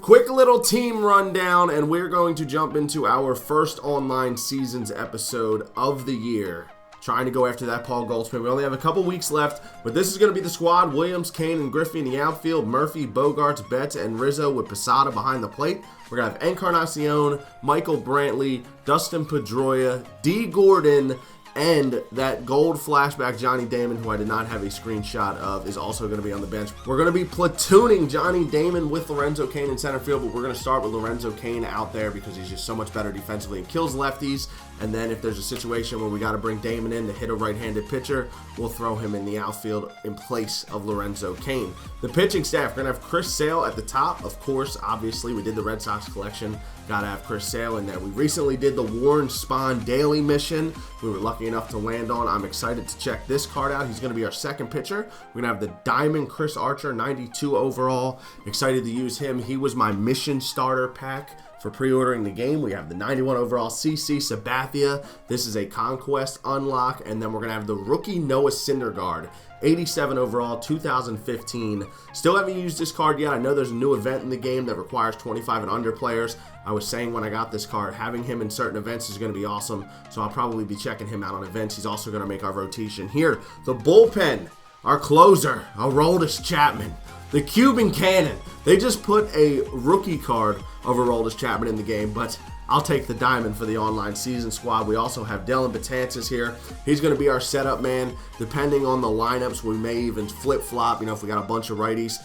Quick little team rundown, and we're going to jump into our first online seasons episode of the year. Trying to go after that Paul Goldschmidt. We only have a couple weeks left, but this is going to be the squad. Williams, Kane, and Griffey in the outfield. Murphy, Bogarts, Betts, and Rizzo with Posada behind the plate. We're going to have Encarnacion, Michael Brantley, Dustin Pedroia, D. Gordon, and that gold flashback Johnny Damon, who I did not have a screenshot of, is also going to be on the bench. We're going to be platooning Johnny Damon with Lorenzo Cain in center field, but we're going to start with Lorenzo Cain out there because he's just so much better defensively and kills lefties. And then if there's a situation where we got to bring Damon in to hit a right-handed pitcher, we'll throw him in the outfield in place of Lorenzo Cain. The pitching staff, we're going to have Chris Sale at the top. Of course, obviously, we did the Red Sox collection. Got to have Chris Sale in there. We recently did the Warren Spahn daily mission. We were lucky enough to land on. I'm excited to check this card out. He's going to be our second pitcher. We're going to have the Diamond Chris Archer, 92 overall. Excited to use him. He was my mission starter pack for pre-ordering the game. We have the 91 overall CC Sabathia. This is a Conquest unlock. And then we're going to have the rookie Noah Syndergaard, 87 overall, 2015. Still haven't used this card yet. I know there's a new event in the game that requires 25 and under players. I was saying when I got this card, having him in certain events is going to be awesome. So I'll probably be checking him out on events. He's also going to make our rotation here. The bullpen, our closer, Aroldis Chapman. The Cuban Cannon. They just put a rookie card of Aroldis Chapman in the game, but I'll take the diamond for the online season squad. We also have Dylan Betances here. He's going to be our setup man. Depending on the lineups, we may even flip-flop. You know, if we got a bunch of righties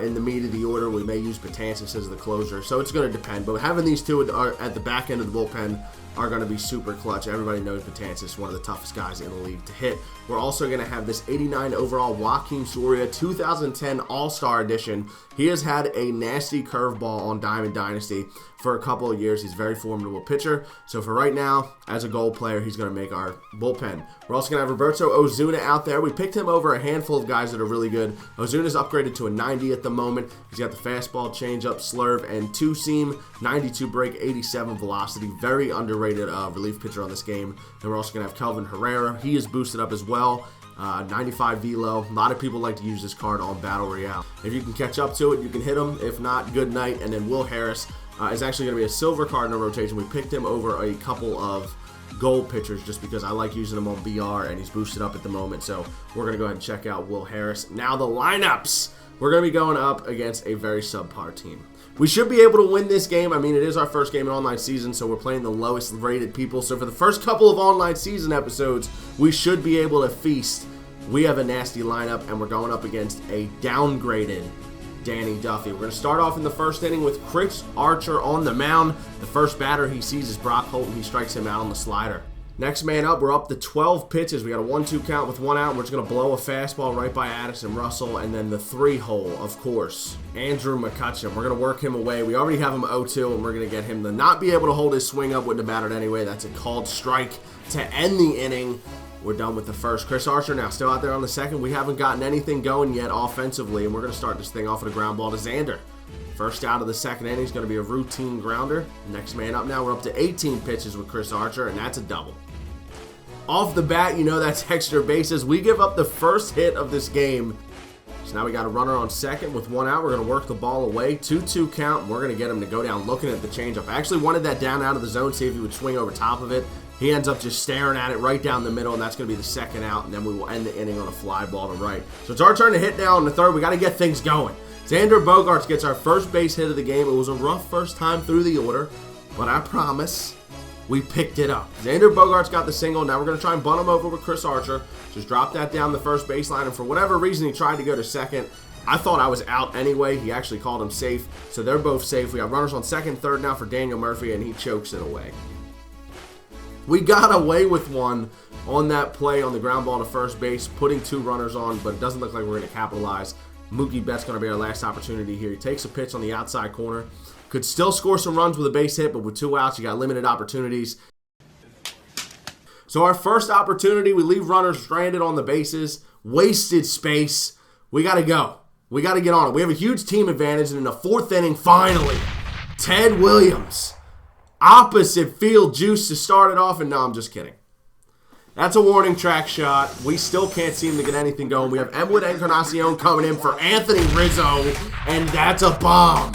in the meat of the order, we may use Betances as the closer. So it's going to depend. But having these two at the back end of the bullpen are going to be super clutch. Everybody knows Betances, one of the toughest guys in the league to hit. We're also going to have this 89 overall Joakim Soria 2010 All-Star Edition. He has had a nasty curveball on Diamond Dynasty for a couple of years. He's a very formidable pitcher. So for right now, as a goal player, he's going to make our bullpen. We're also going to have Roberto Ozuna out there. We picked him over a handful of guys that are really good. Ozuna's upgraded to a 90 at the moment. He's got the fastball, changeup, slurve, and two-seam, 92 break, 87 velocity. Very underrated relief pitcher on this game. And we're also going to have Kelvin Herrera. He is boosted up as well. 95 velo. A lot of people like to use this card on Battle Royale. If you can catch up to it, you can hit him. If not, good night. And then Will Harris is actually going to be a silver card in the rotation. We picked him over a couple of gold pitchers just because I like using him on BR and he's boosted up at the moment. So we're going to go ahead and check out Will Harris. Now the lineups. We're going to be going up against a very subpar team. We should be able to win this game. I mean, it is our first game in online season, so we're playing the lowest rated people. So for the first couple of online season episodes, we should be able to feast. We have a nasty lineup, and we're going up against a downgraded Danny Duffy. We're going to start off in the first inning with Chris Archer on the mound. The first batter he sees is Brock Holton. He strikes him out on the slider. Next man up, we're up to 12 pitches. We got a 1-2 count with one out. We're just going to blow a fastball right by Addison Russell. And then the 3-hole, of course, Andrew McCutcheon. We're going to work him away. We already have him 0-2, and we're going to get him to not be able to hold his swing up. Wouldn't have mattered anyway. That's a called strike to end the inning. We're done with the first. Chris Archer now still out there on the second. We haven't gotten anything going yet offensively, and we're going to start this thing off with a ground ball to Xander. First out of the second inning is going to be a routine grounder. Next man up now, we're up to 18 pitches with Chris Archer, and that's a double. Off the bat, you know that's extra bases. We give up the first hit of this game. So now we got a runner on second with one out. We're going to work the ball away. 2-2 count. We're going to get him to go down looking at the changeup. I actually wanted that down out of the zone, see if he would swing over top of it. He ends up just staring at it right down the middle, and that's going to be the second out, and then we will end the inning on a fly ball to right. So it's our turn to hit now in the third. We got to get things going. Xander Bogaerts gets our first base hit of the game. It was a rough first time through the order, but I promise we picked it up. Xander Bogaerts got the single. Now we're going to try and bunt him over with Chris Archer. Just drop that down the first baseline, and for whatever reason, he tried to go to second. I thought I was out anyway. He actually called him safe, so they're both safe. We have runners on second, third now for Daniel Murphy, and he chokes it away. We got away with one on that play on the ground ball to first base, putting two runners on, but it doesn't look like we're going to capitalize. Mookie Betts going to be our last opportunity here. He takes a pitch on the outside corner. Could still score some runs with a base hit, but with two outs, you got limited opportunities. So our first opportunity, we leave runners stranded on the bases. Wasted space. We got to go. We got to get on it. We have a huge team advantage, and in the fourth inning, finally, Ted Williams. Opposite field juice to start it off, and no, I'm just kidding. That's a warning track shot. We still can't seem to get anything going. We have Edwin Encarnacion coming in for Anthony Rizzo, and that's a bomb.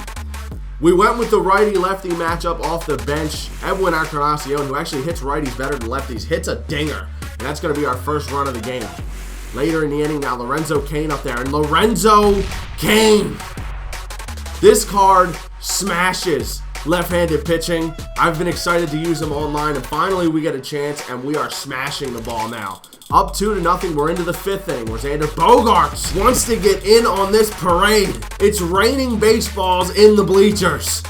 We went with the righty-lefty matchup off the bench. Edwin Encarnacion, who actually hits righties better than lefties, hits a dinger. And that's going to be our first run of the game. Later in the inning, now Lorenzo Cain up there. And Lorenzo Cain! This card smashes left-handed pitching. I've been excited to use him online, and finally we get a chance, and we are smashing the ball now. Up 2-0, we're into the 5th inning, where Xander Bogaerts wants to get in on this parade. It's raining baseballs in the bleachers.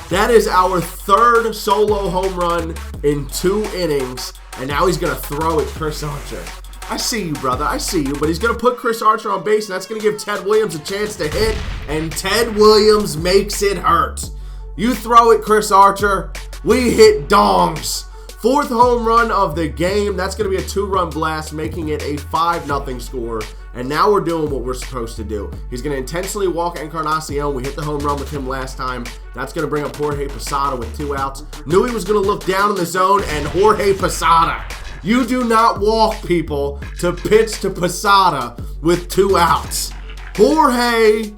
That is our 3rd solo home run in 2 innings, and now he's going to throw at Chris Archer. I see you, brother. I see you. But he's going to put Chris Archer on base, and that's going to give Ted Williams a chance to hit, and Ted Williams makes it hurt. You throw it, Chris Archer. We hit dongs. 4th home run of the game. That's going to be a 2-run blast, making it a 5-0 score. And now we're doing what we're supposed to do. He's going to intentionally walk Encarnacion. We hit the home run with him last time. That's going to bring up Jorge Posada with 2 outs. Knew he was going to look down in the zone, and Jorge Posada. You do not walk people to pitch to Posada with 2 outs. Jorge.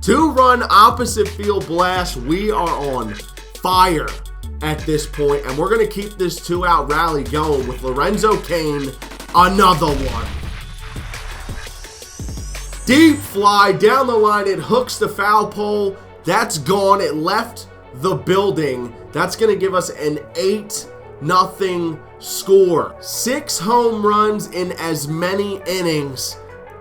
2-run opposite field blast. We are on fire at this point, and we're going to keep this 2-out rally going with Lorenzo Cain. Another one. Deep fly down the line. It hooks the foul pole. That's gone. It left the building. That's going to give us an 8-0 score. 6 home runs in as many innings.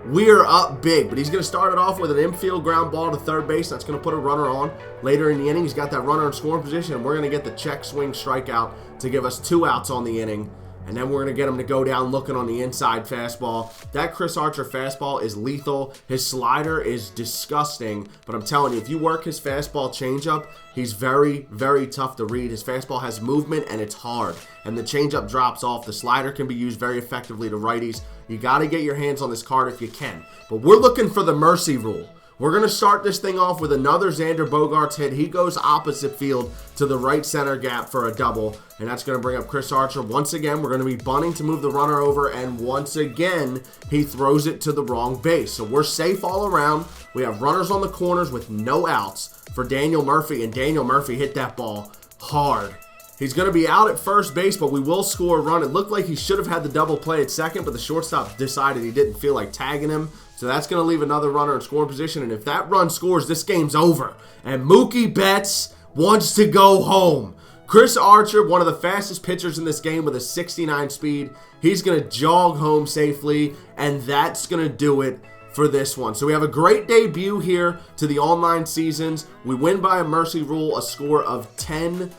We're up big, but he's going to start it off with an infield ground ball to third base. That's going to put a runner on. Later in the inning, he's got that runner in scoring position, and we're going to get the check swing strikeout to give us 2 outs on the inning. And then we're going to get him to go down looking on the inside fastball. That Chris Archer fastball is lethal. His slider is disgusting. But I'm telling you, if you work his fastball changeup, he's very, very tough to read. His fastball has movement, and it's hard. And the changeup drops off. The slider can be used very effectively to righties. You got to get your hands on this card if you can. But we're looking for the mercy rule. We're going to start this thing off with another Xander Bogaerts hit. He goes opposite field to the right center gap for a double, and that's going to bring up Chris Archer. Once again, we're going to be bunting to move the runner over, and once again, he throws it to the wrong base. So we're safe all around. We have runners on the corners with no outs for Daniel Murphy, and Daniel Murphy hit that ball hard. He's going to be out at first base, but we will score a run. It looked like he should have had the double play at second, but the shortstop decided he didn't feel like tagging him. So that's going to leave another runner in scoring position. And if that run scores, this game's over. And Mookie Betts wants to go home. Chris Archer, one of the fastest pitchers in this game with a 69 speed. He's going to jog home safely, and that's going to do it for this one. So we have a great debut here to the online seasons. We win by a mercy rule, a score of 10-0.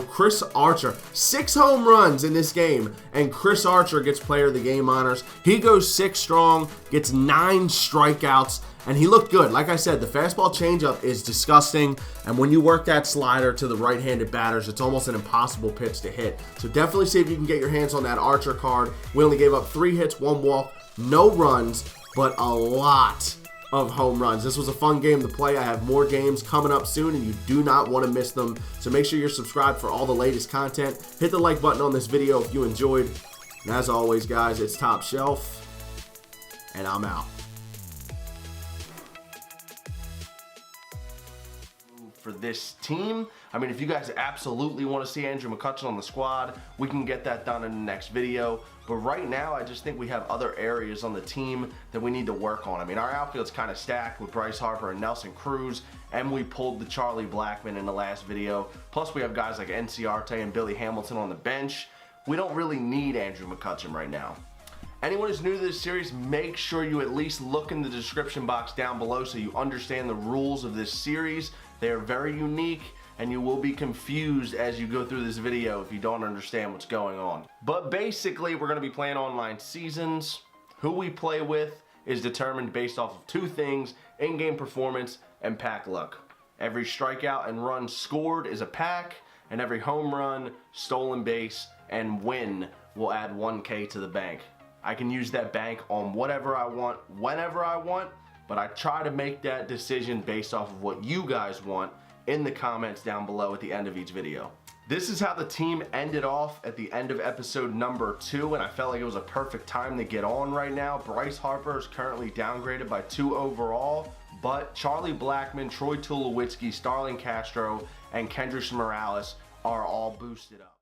Chris Archer, 6 home runs in this game, and Chris Archer gets player of the game honors. He goes 6 strong, gets 9 strikeouts, and he looked good. Like I said, the fastball changeup is disgusting, and when you work that slider to the right-handed batters, it's almost an impossible pitch to hit. So definitely see if you can get your hands on that Archer card. We only gave up 3 hits, 1 walk, no runs, but a lot of home runs. This was a fun game to play. I have more games coming up soon, and you do not want to miss them. So make sure you're subscribed for all the latest content. Hit the like button on this video if you enjoyed. And as always, guys, it's Top Shelf, and I'm out. For this team, I mean, if you guys absolutely want to see Andrew McCutchen on the squad, we can get that done in the next video. But right now, I just think we have other areas on the team that we need to work on. I mean, our outfield's kind of stacked with Bryce Harper and Nelson Cruz, and we pulled the Charlie Blackmon in the last video. Plus, we have guys like Enciarte and Billy Hamilton on the bench. We don't really need Andrew McCutchen right now. Anyone who's new to this series, make sure you at least look in the description box down below so you understand the rules of this series. They are very unique, and you will be confused as you go through this video if you don't understand what's going on. But basically, we're going to be playing online seasons. Who we play with is determined based off of 2 things: in-game performance and pack luck. Every strikeout and run scored is a pack, and every home run, stolen base, and win will add 1K to the bank. I can use that bank on whatever I want, whenever I want, but I try to make that decision based off of what you guys want in the comments down below at the end of each video. This is how the team ended off at the end of episode number 2, and I felt like it was a perfect time to get on right now. Bryce Harper is currently downgraded by 2 overall, but Charlie Blackmon, Troy Tulowitzki, Starlin Castro, and Kendrys Morales are all boosted up.